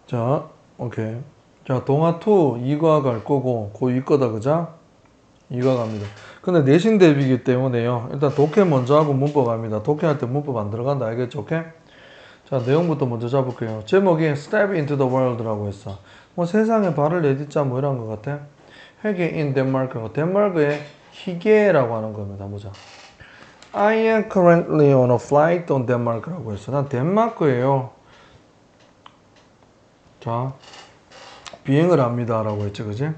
자, 오케이. 자, 동화 2 2과 갈 거고, 고2 거다, 그자? 2과 갑니다. 근데 내신 대비이기 때문에요. 일단 독해 먼저 하고 문법 갑니다. 독해할 때 문법 안 들어간다, 알겠죠? 오케이? 자, 내용부터 먼저 잡을게요. 제목이 Step into the World라고 했어. 뭐 세상에 발을 내딛자 뭐 이런 것 같아? 회계 in Denmark. 덴마크의 희계라고 하는 겁니다. 보자. I am currently on a flight on Denmark라고 했어. 난 덴마크예요. 자, 비행을 합니다라고 했지, 그지?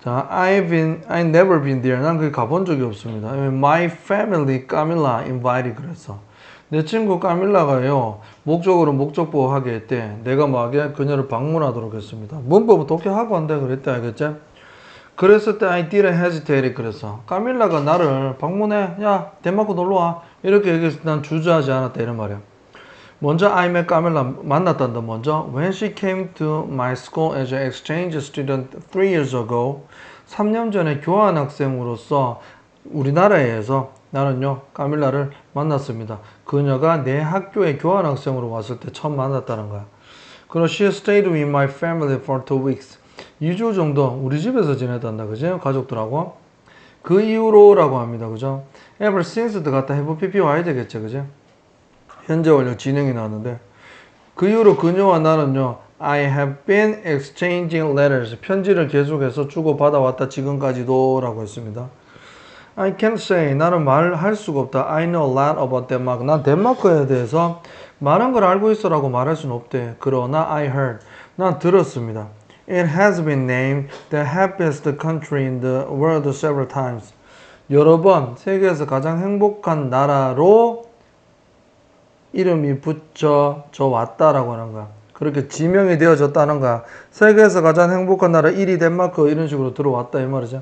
자, I never been there. 난 거기 가본 적이 없습니다. My family, 까밀라, invited 그랬어. 내 친구 까밀라가요, 목적으로 목적보 하게 했대. 내가 뭐 하게 그녀를 방문하도록 했습니다. 문법은 독해하고 한다 그랬대, 알겠지? 그랬을 때 I didn't hesitate 그랬어. 까밀라가 나를 방문해. 야, 덴마크 놀러 와. 이렇게 얘기해서 난 주저하지 않았다, 이런 말이야. 먼저 I met 까밀라 만났단다. 먼저 when she came to my school as an exchange student 3 years ago 3년 전에 교환학생으로서 우리나라에서 나는요 까밀라를 만났습니다. 그녀가 내 학교에 교환학생으로 왔을 때 처음 만났다는 거야. 그리고 she stayed with my family for 2 weeks 2주 정도 우리 집에서 지냈단다. 그죠? 가족들하고. 그 이후로라고 합니다. 그죠? ever since 들어갔다 have pp 와야 되겠죠. 그죠? 현재 완료 진행이 나왔는데 그 이후로 그녀와 나는요 I have been exchanging letters 편지를 계속해서 주고받아왔다 지금까지도 라고 했습니다. I can't say 나는 말할 수가 없다. I know a lot about Denmark 난 덴마크에 대해서 많은 걸 알고 있어 라고 말할 수는 없대. 그러나 I heard 난 들었습니다. It has been named the happiest country in the world several times 여러 번 세계에서 가장 행복한 나라로 이름이 붙여져 왔다라고 하는 거야. 그렇게 지명이 되어졌다는 거야. 세계에서 가장 행복한 나라 1위 덴마크 이런 식으로 들어왔다 이 말이죠.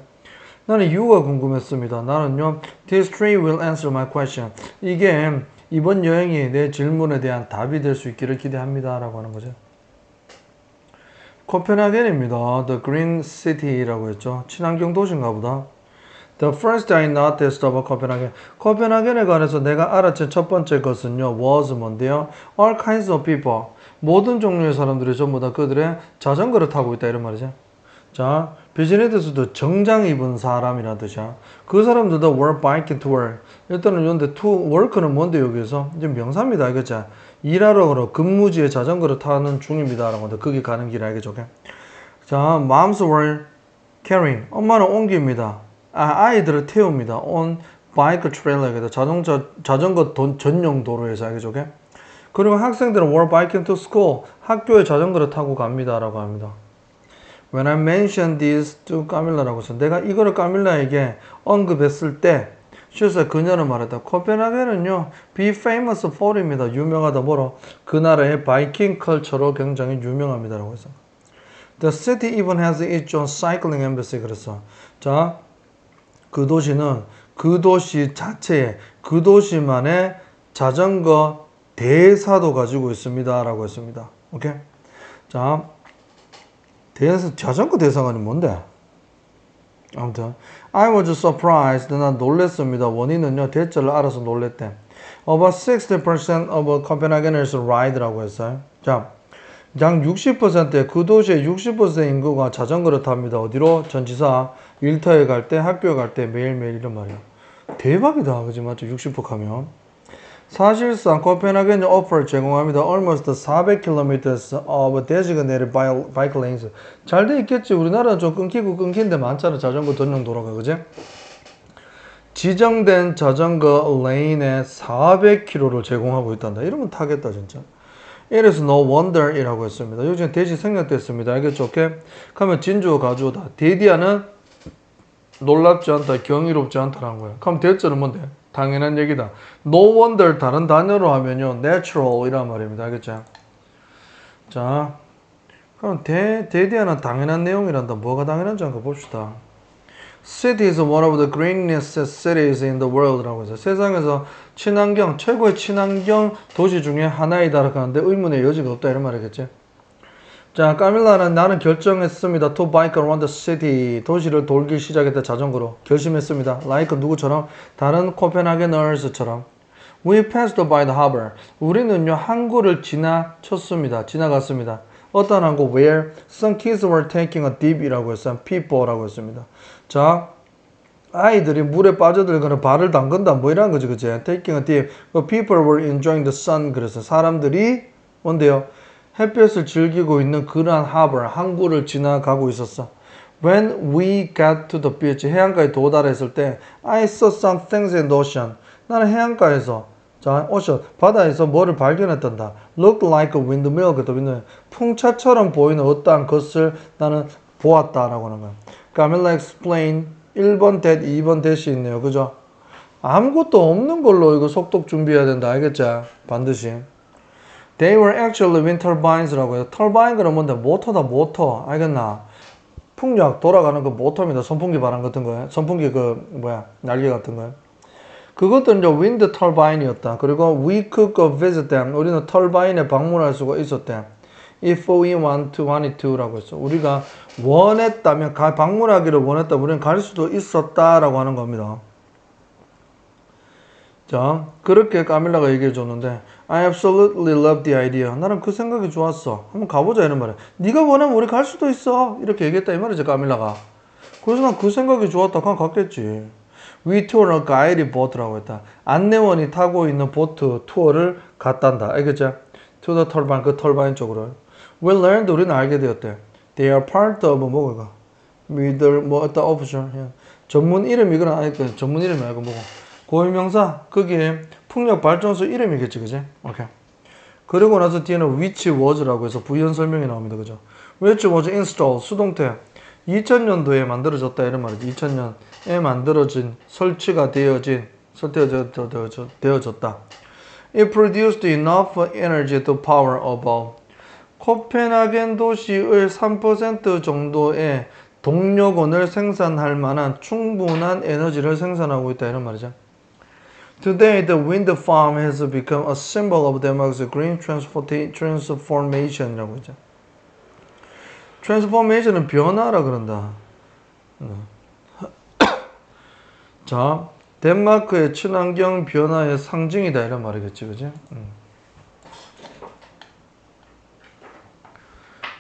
나는 이유가 궁금했습니다. 나는요. This trip will answer my question. 이게 이번 여행이 내 질문에 대한 답이 될 수 있기를 기대합니다. 라고 하는 거죠. 코펜하겐입니다. The Green City라고 했죠. 친환경 도시인가 보다. The first I noticed about Copenhagen. 코펜하겐에 관해서 내가 알아챈 첫 번째 것은요, was 뭔데요? All kinds of people. 모든 종류의 사람들이 전부 다 그들의 자전거를 타고 있다, 이런 말이죠. 자, 비즈니스도 정장 입은 사람이라는 뜻이야. 그 사람들도 were biking to work. 일단은 여기데 to work는 뭔데, 여기서? 이제 명사입니다, 알겠죠? 일하러 그러 근무지에 자전거를 타는 중입니다. 라고 하는데, 거기 가는 길 알겠죠? 자, moms were carrying. 엄마는 옮깁니다. 아이들을 태웁니다. on bike trailer 자전거 전용 도로에서 알겠죠? 그리고 학생들은 were biking to school 학교에 자전거를 타고 갑니다라고 합니다. When I mentioned this to 까밀라라고 해서 내가 이거를 까밀라에게 언급했을 때 실제 그녀는 말했다. 코펜하겐은요 be famous for입니다. 유명하다 뭐로 그 나라의 바이킹 컬처로 굉장히 유명합니다라고 해서 The city even has its own cycling embassy 그랬어. 자. 그 도시는 그 도시 자체에 그 도시만의 자전거 대사도 가지고 있습니다. 라고 했습니다. 오케이? 자, 자전거 대사관이 뭔데? 아무튼 I was surprised. 난 놀랬습니다. 원인은요. 대절을 알아서 놀랬대. About 60% of Copenhageners ride라고 했어요. 자, 약 60%의 그 도시의 60% 인구가 자전거를 탑니다. 어디로? 전지사 일터에 갈 때, 학교에 갈 때 매일매일 이런 말이야. 대박이다. 그지 맞죠? 60% 하면. 사실상 코펜하겐이 offer 제공합니다. almost 400km of designated bike lanes. 잘 돼 있겠지. 우리나라는 좀 끊기고 끊긴 데 많잖아. 자전거 전용 도로가. 그지? 지정된 자전거 레인에 400km를 제공하고 있단다. 이러면 타겠다 진짜. It is no wonder 이라고 했습니다. 요즘 대시 생략됐습니다. 알겠죠? 오케이? 그러면 진주어 가주어다. 데디아는 놀랍지 않다, 경이롭지 않다라는 거예요. 그럼 대절은 뭔데? 당연한 얘기다. No wonder 다른 단어로 하면요. natural 이란 말입니다. 알겠죠? 자, 그럼 데디아는 당연한 내용이란다. 뭐가 당연한지 한번 봅시다. City is one of the greenest cities in the world 라고 해서 세상에서 친환경, 최고의 친환경 도시 중에 하나이다라고 하는데 의문의 여지가 없다 이런 말이겠지. 자, 까밀라는 나는 결정했습니다. To bike around the city. 도시를 돌기 시작했다 자전거로. 결심했습니다. Like 누구처럼? 다른 코펜하겐어스처럼. We passed by the harbor. 우리는요, 항구를 지나쳤습니다. 지나갔습니다. 어떤 한 곳 where some kids were taking a dip이라고 했어요. people라고 했습니다. 자, 아이들이 물에 빠져들거나 발을 담근다 뭐 이런 거지, 그치? Taking a dip. People were enjoying the sun. 그래서 사람들이 뭔데요? 햇볕을 즐기고 있는 그러한 harbor, 항구를 지나가고 있었어. When we got to the beach, 해안가에 도달했을 때 I saw some things in the ocean. 나는 해안가에서, 자, ocean, 바다에서 뭐를 발견했단다. Looked like a windmill. 풍차처럼 보이는 어떠한 것을 나는 보았다라고 하는 거야. Camilla explained 1번 that, 2번 that이 있네요. 그죠? 아무것도 없는 걸로 이거 속독 준비해야 된다. 알겠지? 반드시. They were actually wind turbines라고 해요. 터바인 그러면 뭔데? 모터다, 모터. 알겠나? 풍력 돌아가는 그 모터입니다. 선풍기 바람 같은 거예요. 선풍기 날개 같은 거예요. 그것도 이제 wind turbine이었다. 그리고 we could go visit them. 우리는 터바인에 방문할 수가 있었대. If we wanted to라고 했어. 우리가 원했다면, 방문하기를 원했다면 우리는 갈 수도 있었다라고 하는 겁니다. 자, 그렇게 까밀라가 얘기해 줬는데 I absolutely love the idea. 나는 그 생각이 좋았어. 한번 가보자 이런 말이야. 네가 원하면 우리 갈 수도 있어. 이렇게 얘기했다 이 말이지 까밀라가. 그래서 난 그 생각이 좋았다. 그냥 갔겠지. We toured a guided boat라고 했다. 안내원이 타고 있는 보트 투어를 갔단다. 알겠지? To the turbine, 그 터바인 쪽으로. We learned, 우리는 알게 되었대. They are part of 뭐가? 어떤 option. 전문 이름이거나 아니 전문 이름이 아니고 뭐고. 고유명사 거기에 풍력 발전소 이름이겠지, 그지? 오케이. 그리고 나서 뒤에는 which was라고 해서 부연 설명이 나옵니다, 그죠? which was installed 수동태 2000년도에 만들어졌다 이런 말이지. 2000년에 만들어진 설치가 되어졌다. It produced enough energy to power about 코펜하겐 도시의 3% 정도의 동력원을 생산할 만한 충분한 에너지를 생산하고 있다 이런 말이죠. Today, the wind farm has become a symbol of Denmark's green transformation이라고 하죠. transformation은 변화라 그런다. 자, 덴마크의 친환경 변화의 상징이다 이런 말이겠지, 그지?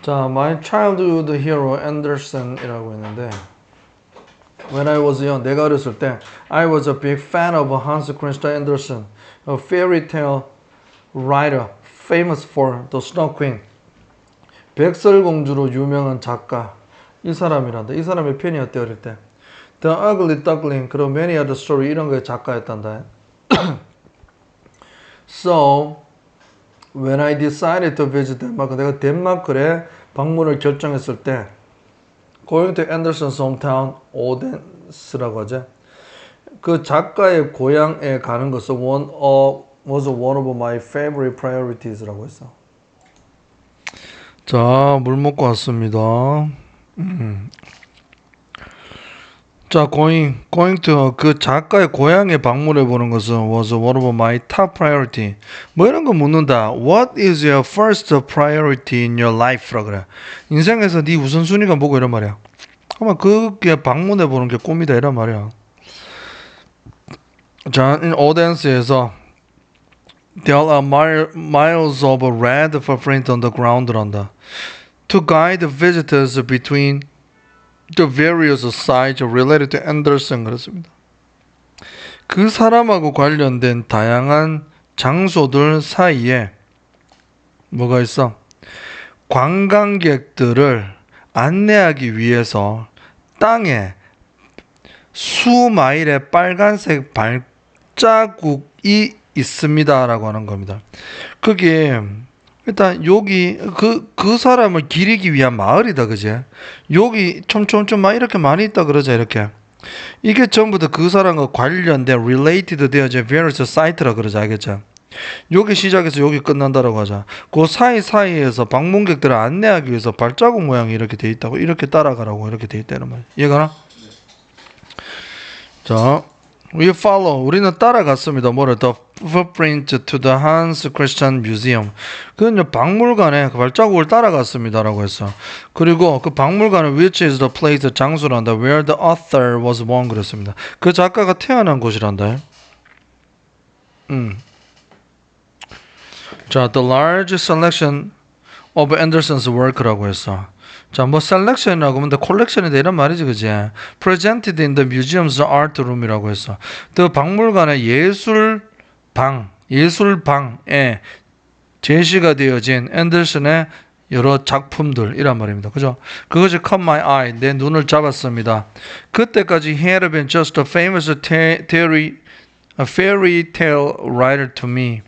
자, my childhood hero Anderson이라고 했는데. When I was young, 내가 어렸을 때 I was a big fan of Hans Christian Andersen, a fairy tale writer famous for The Snow Queen. 백설공주로 유명한 작가. 이 사람이란다. 이 사람의 팬이었대 어릴 때. The Ugly Duckling, 그리고 Many Other Story 이런 거의 작가였단다. So, when I decided to visit Denmark, 내가 덴마크에 방문을 결정했을 때 Going to Anderson's hometown, 오덴스라고 하죠. 그 작가의 고향에 가는 것은 was one of my favorite priorities라고 했어. 자, 물 먹고 왔습니다. 자, going to 그 작가의 고향에 방문해 보는 것은 was one of my top priority. 뭐 이런 거 묻는다. What is your first priority in your life?라 그래. 인생에서 네 우선순위가 뭐고 이런 말이야. 아마 그게 방문해 보는 게 꿈이다 이런 말이야. 자, 오덴스에서 there are miles of red footprint on the ground란다. To guide visitors between the various sites related to Anderson 그렇습니다. 그 사람하고 관련된 다양한 장소들 사이에 뭐가 있어? 관광객들을 안내하기 위해서 땅에 수마일의 빨간색 발자국이 있습니다라고 하는 겁니다. 그게 일단 여기 그 사람을 기리기 위한 마을이다, 그지? 여기 촘촘촘 막 이렇게 많이 있다 그러자 이렇게. 이게 전부 다 그 사람과 관련된 related 되어진 various site라 그러자, 알겠죠? 여기 시작해서 여기 끝난다라고 하자. 그 사이사이에서 방문객들을 안내하기 위해서 발자국 모양이 이렇게 돼 있다고, 이렇게 따라가라고 이렇게 돼 있다는 말이야. 이해가나? 자, we follow. 우리는 따라갔습니다. 뭐래? The footprint to the Hans Christian Museum. 그건 박물관에 그 발자국을 따라갔습니다라고 했어. 그리고 그 박물관은 which is the place, 장소란다. Where the author was born 그랬습니다. 그 작가가 태어난 곳이란다. 자, the large selection of Anderson's work라고 했어. 자, 뭐 selection이라고 하면 collection이다 이런 말이지, 그지? presented in the museum's art room이라고 했어. 그 박물관의 예술방에 제시가 되어진 앤더슨의 여러 작품들이란 말입니다. 그죠? 그것이 caught my eye, 내 눈을 잡았습니다. 그때까지 he had been just a famous fairy tale writer to me.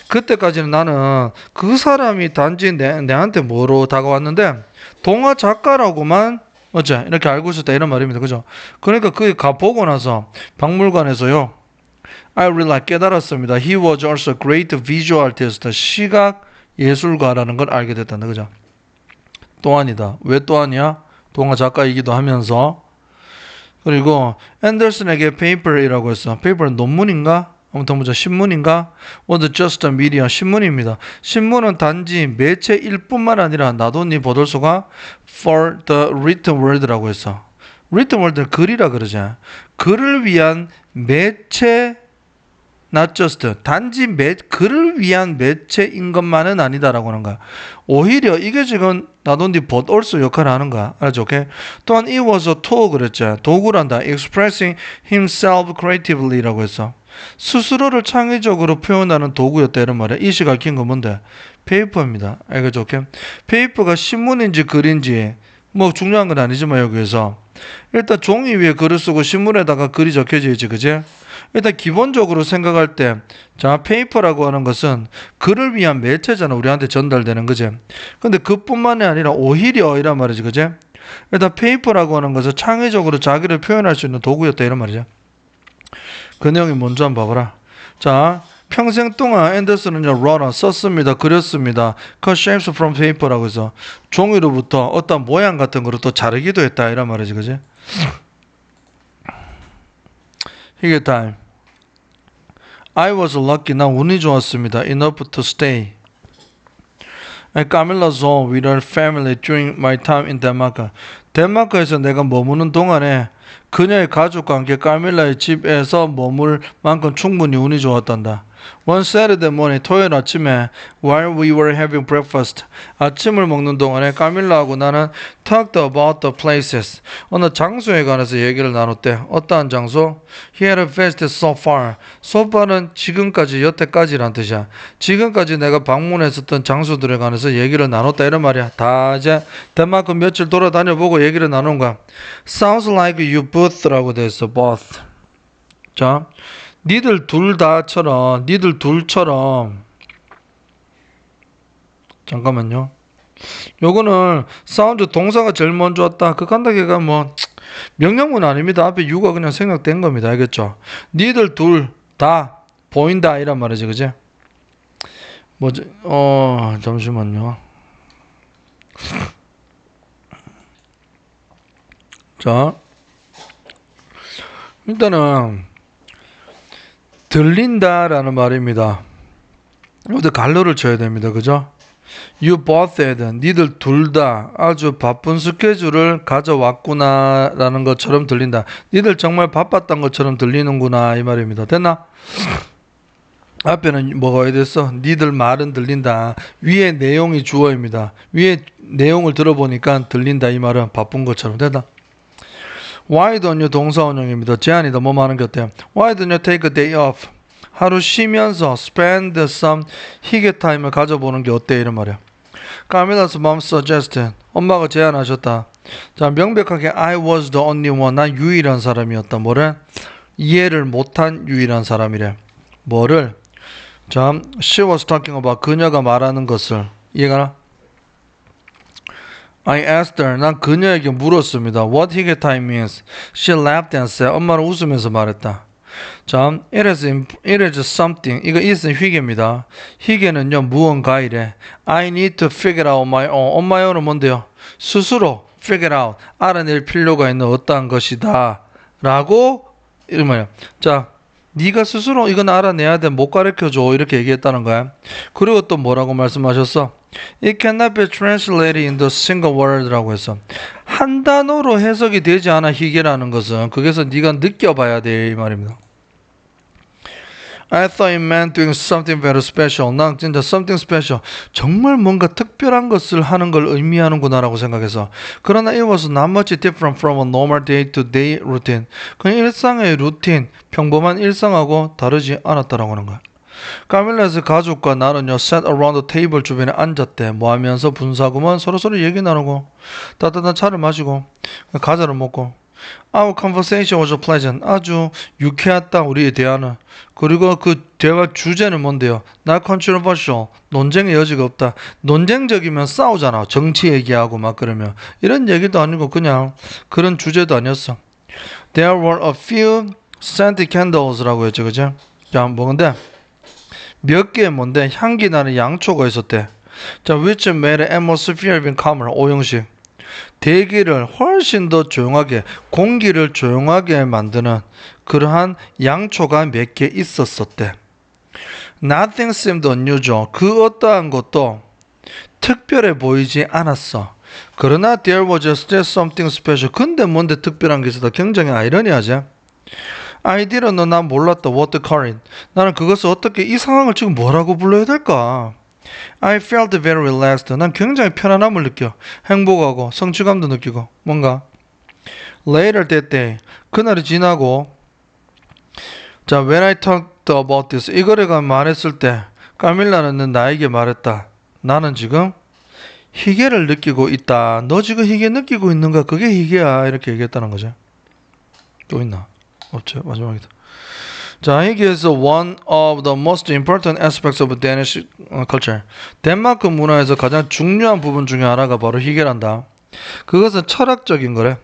그때까지는 나는 그 사람이 단지 내한테 뭐로 다가왔는데 동화 작가라고만 어째 이렇게 알고 있었다 이런 말입니다. 그죠? 그러니까 그게 보고 나서 박물관에서요. I realized 깨달았습니다. He was also a great visual artist. 시각 예술가라는 걸 알게 됐단다. 그죠? 또한이다. 왜 또한이야? 동화 작가이기도 하면서. 그리고 앤더슨에게 paper이라고 했어. paper는 논문인가? 아무튼 뭐죠? 신문인가? was just a media. 신문입니다. 신문은 단지 매체일 뿐만 아니라 나도 네 보돌소가 for the written word라고 했어. written word는 글이라 그러지. 글을 위한 매체 not just 단지 글을 위한 매체인 것만은 아니다라고 하는 거야. 오히려 이게 지금 나돈디 but also 역할을 하는 거야. 알죠? 오케이? 또한 it was a tool 그랬죠. 도구란다. expressing himself creativelly라고 했어. 스스로를 창의적으로 표현하는 도구였다 이런 말이야. 이 시각 긴 건 뭔데? 페이퍼입니다. 알겠죠? 오케이? 페이퍼가 신문인지 글인지 뭐 중요한 건 아니지만 여기에서 일단 종이 위에 글을 쓰고 신문에다가 글이 적혀져 있지, 그지? 일단 기본적으로 생각할 때, 자, 페이퍼라고 하는 것은 글을 위한 매체잖아. 우리한테 전달되는 거지. 근데 그뿐만이 아니라 오히려 이란 말이지, 그지? 일단 페이퍼라고 하는 것은 창의적으로 자기를 표현할 수 있는 도구였다 이런 말이죠. 그 내용이 뭔지 한번 봐봐라. 자, 평생 동안 앤더슨은요, wrote, 썼습니다. 그렸습니다. cut shapes from paper라고 해서 종이로부터 어떤 모양 같은 거로 또 자르기도 했다 이런 말이지, 그지? 이게 time. I was lucky. 난 운이 좋았습니다. Enough to stay. Camilla's home with her family during my time in Denmark. 덴마크에서 내가 머무는 동안에 그녀의 가족과 함께 까밀라의 집에서 머물 만큼 충분히 운이 좋았단다. One Saturday morning, 토요일 아침에 while we were having breakfast, 아침을 먹는 동안에 까밀라하고 나는 talked about the places. 어느 장소에 관해서 얘기를 나눴대. 어떠한 장소? He had visited so far. So far은 지금까지, 여태까지란 뜻이야. 지금까지 내가 방문했었던 장소들에 관해서 얘기를 나눴다 이런 말이야. 다 이제 덴마크 며칠 돌아다녀보고 얘기를 나눈 거야. Sounds like you both라고 돼 있어. both. 자, 니들 둘처럼 잠깐만요. 요거는 사운드 동사가 제일 먼저 왔다. 그 간다기가 뭐 명령문 아닙니다. 앞에 you가 그냥 생략된 겁니다. 알겠죠? 니들 둘 다 보인다 이란 말이지, 그지? 뭐지? 잠시만요. 자, 일단은 들린다라는 말입니다. 여기다 갈로를 쳐야 됩니다. 그죠? You both had, 니들 둘 다 아주 바쁜 스케줄을 가져왔구나 라는 것처럼 들린다. 니들 정말 바빴던 것처럼 들리는구나 이 말입니다. 됐나? 앞에는 뭐가 왜 됐어? 니들 말은 들린다. 위에 내용이 주어입니다. 위에 내용을 들어보니까 들린다 이 말은 바쁜 것처럼. 됐나? Why don't you 동사원형입니다. 제안이다. 뭐 하는 게 어때요? Why don't you take a day off? 하루 쉬면서 spend some 희게 타임을 가져보는 게 어때? 이런 말이야. Camilla's mom suggested. 엄마가 제안하셨다. 자, 명백하게 I was the only one. 난 유일한 사람이었다. 뭐를? 이해를 못한 유일한 사람이래. 뭐를? 자, she was talking about 그녀가 말하는 것을. 이해가나? I asked her. 난 그녀에게 물었습니다. What 희게 time means? She laughed and said. 엄마는 웃으면서 말했다. 자, it is something. 이거 is은 희게입니다. 희게는요, 무언가이래. I need to figure out my own. on my own은 뭔데요? 스스로 figure out. 알아낼 필요가 있는 어떠한 것이다. 라고, 이런 말이야. 자, 네가 스스로 이건 알아내야 돼. 못 가르쳐줘. 이렇게 얘기했다는 거야. 그리고 또 뭐라고 말씀하셨어? It cannot be translated into single word라고 했어. 한 단어로 해석이 되지 않아 희게라는 것은. 그래서 네가 느껴봐야 돼 이 말입니다. I thought it meant doing something very special. 난 진짜 something special. 정말 뭔가 특별한 것을 하는 걸 의미하는구나라고 생각해서. 그러나 it was not much different from a normal day-to-day routine. 그냥 일상의 루틴, 평범한 일상하고 다르지 않았다라고 하는 거야. 카밀라의 가족과 나는요, sat around the table 주변에 앉았대. 뭐 하면서 분사구만 서로서로 얘기 나누고, 따뜻한 차를 마시고, 과자를 먹고. Our conversation was pleasant. 아주 유쾌했다, 우리의 대화는. 그리고 그 대화 주제는 뭔데요? Not controversial. 논쟁의 여지가 없다. 논쟁적이면 싸우잖아. 정치 얘기하고 막 그러면. 이런 얘기도 아니고 그냥 그런 주제도 아니었어. There were a few scented candles라고 했죠, 그죠? 자, 뭔데? 몇 개의 뭔데? 향기 나는 양초가 있었대. 자, which made the atmosphere even calmer. 오형식. 대기를 훨씬 더 조용하게, 공기를 조용하게 만드는 그러한 양초가 몇 개 있었었대. Nothing seemed unusual. 그 어떠한 것도 특별해 보이지 않았어. 그러나 there was still something special. 근데 뭔데 특별한 게 있었다. 굉장히 아이러니하지. I didn't know. 난 몰랐다. What to call it. 나는 그것을 어떻게 이 상황을 지금 뭐라고 불러야 될까? I felt very relaxed. 난 굉장히 편안함을 느껴. 행복하고 성취감도 느끼고 뭔가. Later that day. 그날이 지나고 자, when I talked about this. 이거래가 말했을 때 까밀라는 나에게 말했다. 나는 지금 희괴를 느끼고 있다. 너 지금 희괴 느끼고 있는가? 그게 희괴야. 이렇게 얘기했다는 거죠. 또 있나? 없죠. 마지막이다. 자, 희귀에서 one of the most important aspects of Danish culture. 덴마크 문화에서 가장 중요한 부분 중에 하나가 바로 희귀란다. 그것은 철학적인 거래.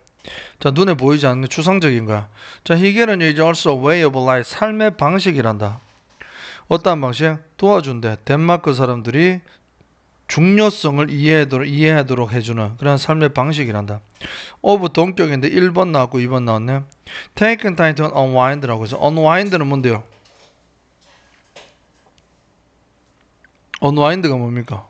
자, 눈에 보이지 않는 추상적인 거야. 자, 희귀는 is also a way of life. 삶의 방식이란다. 어떠한 방식? 도와준대. 덴마크 사람들이 중요성을 이해하도록 해주는 그런 삶의 방식이란다. of 동격인데 1번 나왔고 2번 나왔네. Taking time to unwind라고 해서 unwind는 뭔데요? unwind가 뭡니까?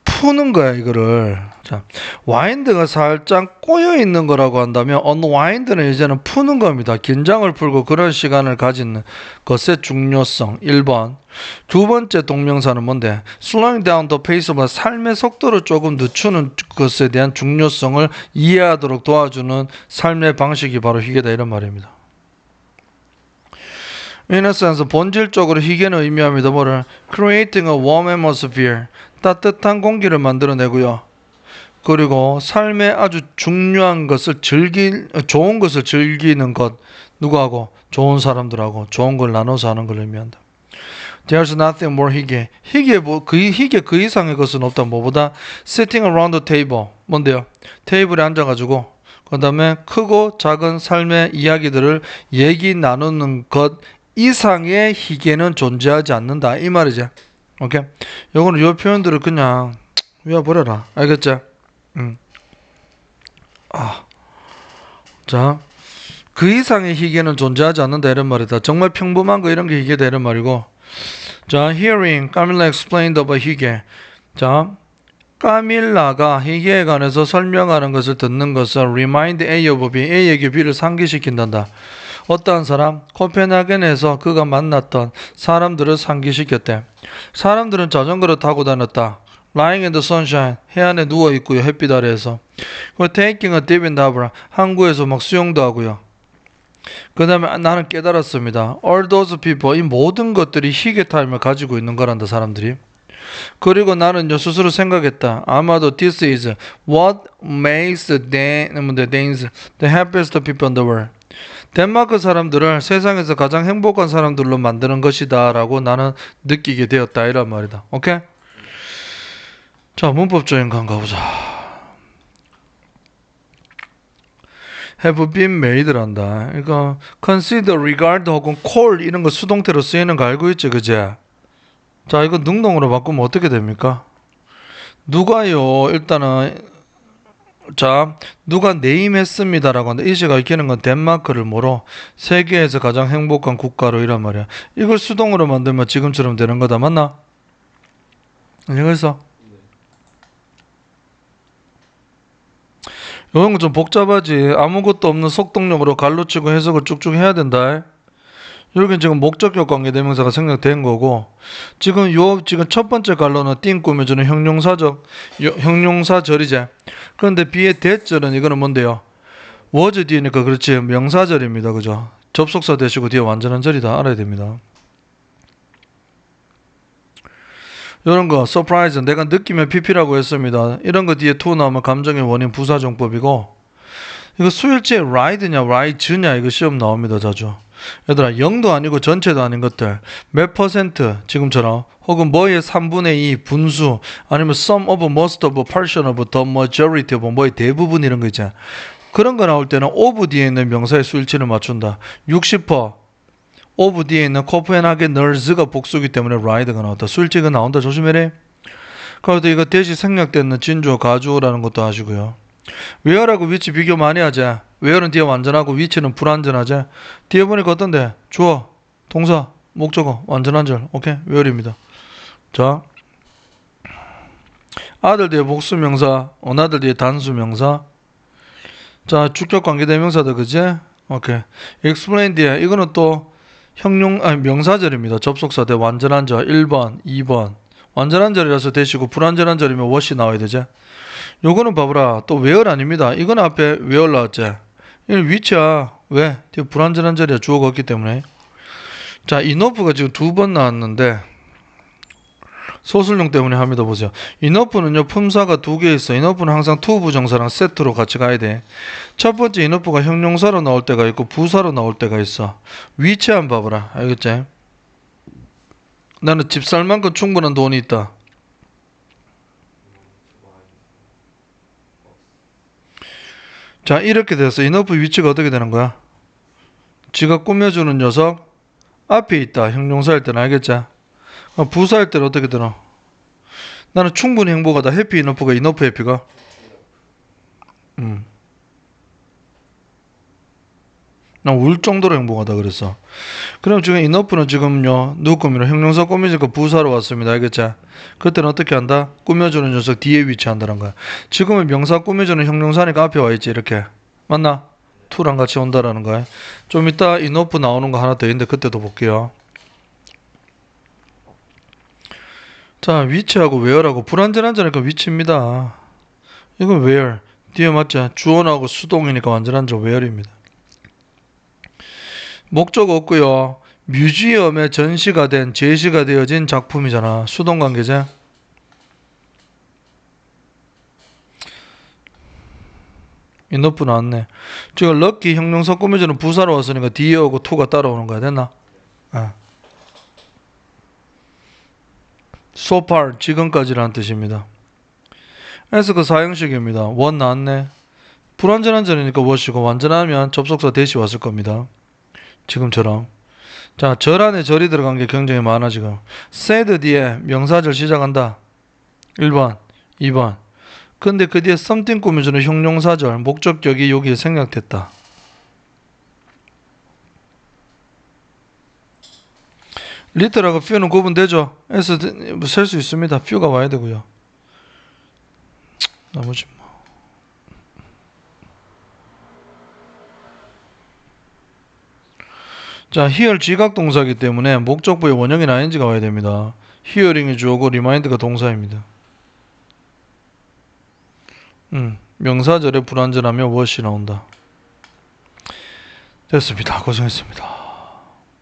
푸는 거야 이거를. 자, wind가 살짝 꼬여 있는 거라고 한다면 unwind는 이제는 푸는 겁니다. 긴장을 풀고 그런 시간을 가지는 것의 중요성. 1번. 두 번째 동명사는 뭔데? slowing down the pace of 삶의 속도를 조금 늦추는 것에 대한 중요성을 이해하도록 도와주는 삶의 방식이 바로 희귀다 이런 말입니다. In a sense, 본질적으로 희귀는 의미합니다. 뭐를? Creating a warm atmosphere. 따뜻한 공기를 만들어내고요. 그리고 삶의 아주 중요한 것을 좋은 것을 즐기는 것. 누구하고? 좋은 사람들하고 좋은 걸 나눠서 하는 걸 의미한다. There's nothing more 희귀. 희귀 그 이상의 것은 없다. 뭐보다? Sitting around the table. 뭔데요? 테이블에 앉아가지고 그 다음에 크고 작은 삶의 이야기들을 얘기 나누는 것 이상의 희귀는 존재하지 않는다. 이 말이지. 오케이? 요거는 요 표현들을 그냥 외워버려라. 알겠지? 자, 그 이상의 희귀는 존재하지 않는다 이런 말이다. 정말 평범한 거 이런 게 희귀다 이런 말이고. 자, hearing Camilla explained about 희귀. 자, 까밀라가 희귀에 관해서 설명하는 것을 듣는 것은 remind A of B, A에게 B를 상기시킨단다. 어떠한 사람? 코펜하겐에서 그가 만났던 사람들을 상기시켰대. 사람들은 자전거를 타고 다녔다. Lying in the sunshine, 해안에 누워있고요. 햇빛 아래에서. Taking a dip in the harbor, 항구에서 막 수영도 하고요. 그 다음에 나는 깨달았습니다. All those people, 이 모든 것들이 희귀 타임을 가지고 있는 거란다, 사람들이. 그리고 나는 스스로 생각했다. 아마도 this is what makes the Danes the happiest people in the world. 덴마크 사람들을 세상에서 가장 행복한 사람들로 만드는 것이다 라고 나는 느끼게 되었다 이란 말이다. 오케이? 자, 문법적인 거 가보자. have been made란다. 그러니까 consider, regard 혹은 call 이런 거 수동태로 쓰이는 거 알고 있지, 그제? 자, 이거 능동으로 바꾸면 어떻게 됩니까? 누가요, 일단은, 자, 누가 네임했습니다라고 하는데, 이 시가 익히는 건 덴마크를 뭐로? 세계에서 가장 행복한 국가로 이란 말이야. 이걸 수동으로 만들면 지금처럼 되는 거다, 맞나? 그래서 이런 거 좀 복잡하지. 아무것도 없는 속동력으로 갈로 치고 해석을 쭉쭉 해야 된다. 여기 지금 목적격 관계대명사가 생략된 거고, 지금 첫 번째 갈로는 띵 꾸며주는 형용사절이제. 그런데 B의 대절은 이거는 뭔데요? was 뒤니까 그렇지. 명사절입니다. 그죠? 접속사 대시고 뒤에 완전한 절이다. 알아야 됩니다. 이런 거, surprise. 내가 느끼면 pp라고 했습니다. 이런 거 뒤에 to 나오면 감정의 원인 부사정법이고, 이거 수일제 ride냐, ride냐, 이거 시험 나옵니다. 자주. 얘들아, 0도 아니고 전체도 아닌 것들 몇 퍼센트 지금처럼 혹은 뭐의 3분의 2 분수 아니면 some of, most of, portion of, the majority of 뭐의 대부분 이런 거 있잖아. 그런 거 나올 때는 of 뒤에 있는 명사의 수일치를 맞춘다. 60% of 뒤에 있는 코펜하겐 널즈가 복수기 때문에 ride가 나왔다. 수일치가 나온다. 조심해래. 그래도 이거 대시 생략되는 진주어 가주어라는 것도 아시고요. where하고 위치 비교 많이 하자. where는 뒤에 완전하고 위치는 불완전하자. 뒤에 보니까 어떤데? 주어, 동사, 목적어, 완전한 절. 오케이? where입니다. 자, 아들 뒤에 복수명사, 어나들 뒤에 단수명사. 자, 주격 관계대명사도 그지? 오케이. explain 뒤에 이거는 또 명사절입니다. 접속사 대 완전한 절 1번, 2번. 완전한 절이라서 대시고 불완전한 절이면 what이 나와야 되지? 요거는 봐보라. 또 where 아닙니다. 이건 앞에 where 나왔지? 이건 위치야. 왜? 뒤에 불완전한 절이야. 주어가 없기 때문에. 자, enough가 지금 2번 나왔는데 소술용 때문에 합니다. 보세요. enough는요 품사가 2개 있어. enough는 항상 to 부정사랑 세트로 같이 가야 돼. 첫 번째 enough가 형용사로 나올 때가 있고 부사로 나올 때가 있어. 위치 한번 봐보라. 알겠지? 나는 집 살 만큼 충분한 돈이 있다. 자, 이렇게 돼서 enough 위치가 어떻게 되는 거야? 지가 꾸며주는 녀석 앞에 있다. 형용사일 때는 알겠지? 부사일 때는 어떻게 되나? 나는 충분히 행복하다. 해피 enough가 enough 해피가? 난 울 정도로 행복하다 그랬어. 그럼 지금 enough는 지금요 누구 꾸미노? 형용사 꾸미니까 부사로 왔습니다. 알겠지? 그때는 어떻게 한다? 꾸며주는 녀석 뒤에 위치한다는 거야. 지금은 명사 꾸며주는 형용사니까 앞에 와있지. 이렇게 맞나? to랑 같이 온다라는 거야. 좀 이따 enough 나오는 거 하나 더 있는데 그때도 볼게요. 자, 위치하고 where하고 불완전한 자니까 위치입니다. 이건 where 뒤에 맞죠? 주어나오고 수동이니까 완전한 자 where입니다. 목적 없고요. 뮤지엄에 전시가 된 제시가 되어진 작품이잖아. 수동관계제. enough 나왔네. 지금 럭키 형용사 꾸며주는 부사로 왔으니까 뒤에 오고 to가 따라오는 거야. 됐나? So far 지금까지라는 뜻입니다. 에서 그 사형식입니다. 원 나왔네. 불완전한 절이니까 what이고 완전하면 접속사 대시 왔을 겁니다. 지금처럼. 자, 절 안에 절이 들어간 게 굉장히 많아 지금. said 뒤에 명사절 시작한다. 1번, 2번. 근데 그 뒤에 something 꾸며주는 형용사절 목적격이 여기에 생략됐다. 리틀하고 few는 구분되죠? 에서 셀 수 있습니다. few가 와야 되고요. 나머지 뭐. 자, here 지각동사이기 때문에 목적부의 원형인 ing가 와야 됩니다. hearing이 주어고 remind가 동사입니다. 명사절에 불완전하며 what이 나온다. 됐습니다. 고생했습니다.